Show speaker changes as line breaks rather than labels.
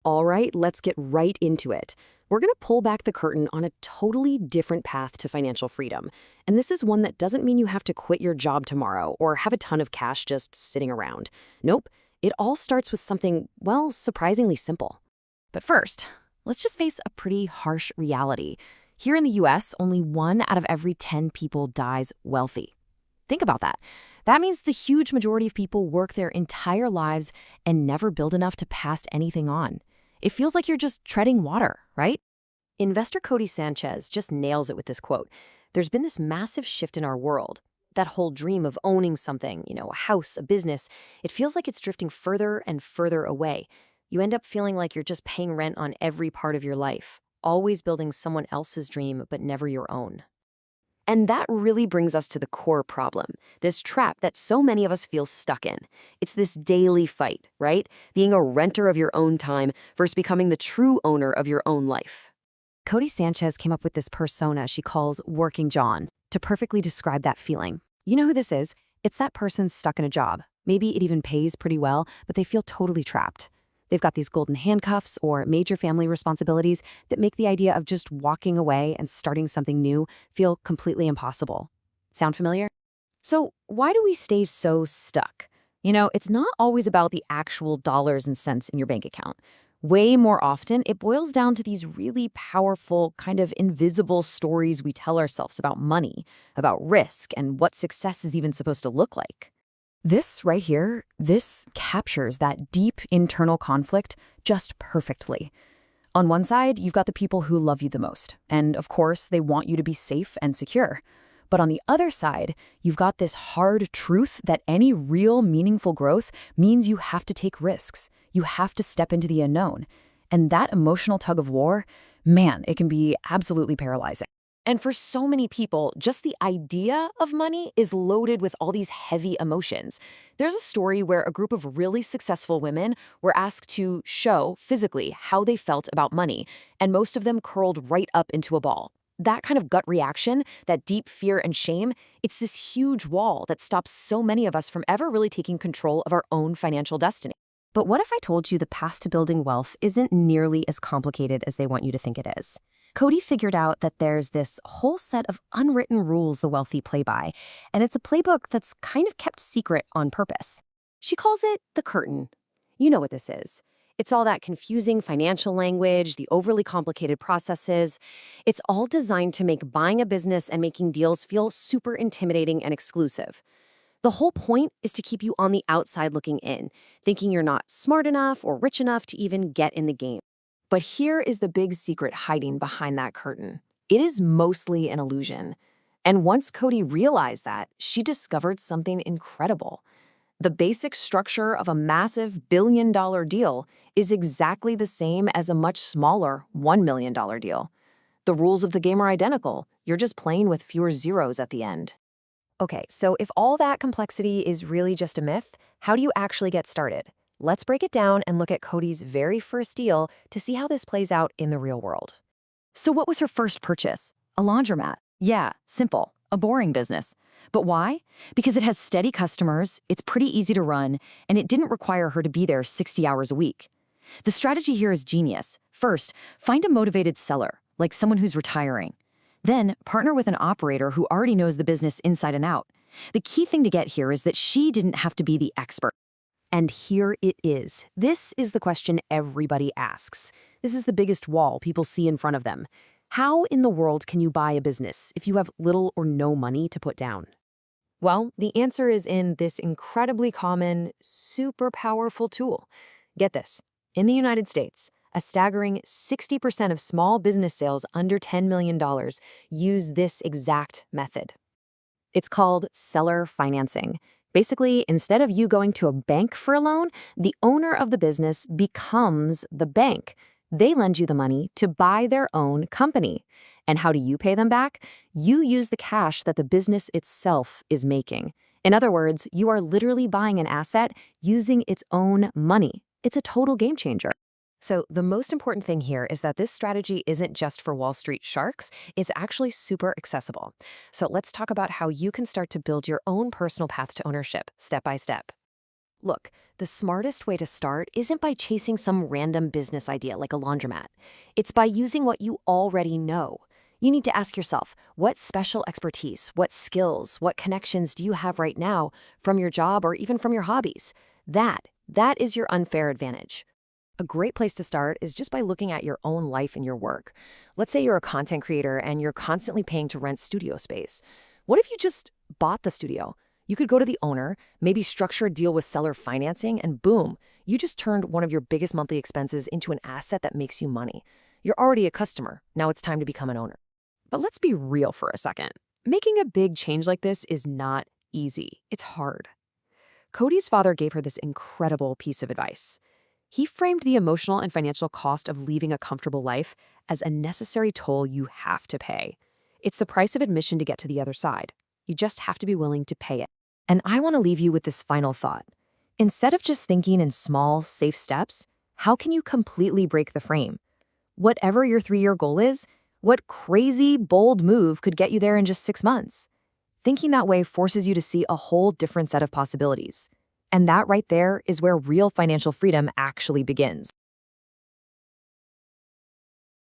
All right, let's get right into it. We're going to pull back the curtain on a totally different path to financial freedom. And this is one that doesn't mean you have to quit your job tomorrow or have a ton of cash just sitting around. Nope, it all starts with something, well, surprisingly simple. But first, let's just face a pretty harsh reality. Here in the US, only 1 out of every 10 people dies wealthy. Think about that. That means the huge majority of people work their entire lives and never build enough to pass anything on. It feels like you're just treading water, right? Investor Cody Sanchez just nails it with this quote. There's been this massive shift in our world. That whole dream of owning something, a house, a business, it feels like it's drifting further and further away. You end up feeling like you're just paying rent on every part of your life, always building someone else's dream but never your own. And that really brings us to the core problem, this trap that so many of us feel stuck in. It's this daily fight, right? Being a renter of your own time versus becoming the true owner of your own life. Cody Sanchez came up with this persona she calls Working John to perfectly describe that feeling. You know who this is? It's that person stuck in a job. Maybe it even pays pretty well, but they feel totally trapped. They've got these golden handcuffs or major family responsibilities that make the idea of just walking away and starting something new feel completely impossible. Sound familiar? So why do we stay so stuck? It's not always about the actual dollars and cents in your bank account. Way more often, it boils down to these really powerful, kind of invisible stories we tell ourselves about money, about risk, and what success is even supposed to look like. This right here, this captures that deep internal conflict just perfectly. On one side, you've got the people who love you the most, and of course, they want you to be safe and secure. But on the other side, you've got this hard truth that any real meaningful growth means you have to take risks. You have to step into the unknown. And that emotional tug of war, man, it can be absolutely paralyzing. And for so many people, just the idea of money is loaded with all these heavy emotions. There's a story where a group of really successful women were asked to show physically how they felt about money, and most of them curled right up into a ball. That kind of gut reaction, that deep fear and shame, it's this huge wall that stops so many of us from ever really taking control of our own financial destiny. But what if I told you the path to building wealth isn't nearly as complicated as they want you to think it is? Cody figured out that there's this whole set of unwritten rules the wealthy play by, and it's a playbook that's kind of kept secret on purpose. She calls it the curtain. You know what this is. It's all that confusing financial language, the overly complicated processes. It's all designed to make buying a business and making deals feel super intimidating and exclusive. The whole point is to keep you on the outside looking in, thinking you're not smart enough or rich enough to even get in the game. But here is the big secret hiding behind that curtain. It is mostly an illusion. And once Cody realized that, she discovered something incredible. The basic structure of a massive billion-dollar deal is exactly the same as a much smaller $1 million deal. The rules of the game are identical. You're just playing with fewer zeros at the end. Okay, so if all that complexity is really just a myth, how do you actually get started? Let's break it down and look at Cody's very first deal to see how this plays out in the real world. So what was her first purchase? A laundromat. Yeah, simple. A boring business. But why? Because it has steady customers, it's pretty easy to run, and it didn't require her to be there 60 hours a week. The strategy here is genius. First, find a motivated seller, like someone who's retiring. Then, partner with an operator who already knows the business inside and out. The key thing to get here is that she didn't have to be the expert. And here it is. This is the question everybody asks. This is the biggest wall people see in front of them. How in the world can you buy a business if you have little or no money to put down? Well, the answer is in this incredibly common, super powerful tool. Get this. In the United States, a staggering 60% of small business sales under $10 million use this exact method. It's called seller financing. Basically, instead of you going to a bank for a loan, the owner of the business becomes the bank. They lend you the money to buy their own company. And how do you pay them back? You use the cash that the business itself is making. In other words, you are literally buying an asset using its own money. It's a total game changer. So the most important thing here is that this strategy isn't just for Wall Street sharks, it's actually super accessible. So let's talk about how you can start to build your own personal path to ownership, step by step. Look, the smartest way to start isn't by chasing some random business idea like a laundromat. It's by using what you already know. You need to ask yourself, what special expertise, what skills, what connections do you have right now from your job or even from your hobbies? That is your unfair advantage. A great place to start is just by looking at your own life and your work. Let's say you're a content creator and you're constantly paying to rent studio space. What if you just bought the studio? You could go to the owner, maybe structure a deal with seller financing, and boom, you just turned one of your biggest monthly expenses into an asset that makes you money. You're already a customer. Now it's time to become an owner. But let's be real for a second. Making a big change like this is not easy. It's hard. Cody's father gave her this incredible piece of advice. He framed the emotional and financial cost of leaving a comfortable life as a necessary toll you have to pay. It's the price of admission to get to the other side. You just have to be willing to pay it. And I want to leave you with this final thought. Instead of just thinking in small, safe steps, how can you completely break the frame? Whatever your 3-year goal is, what crazy, bold move could get you there in just 6 months? Thinking that way forces you to see a whole different set of possibilities. And that right there is where real financial freedom actually begins.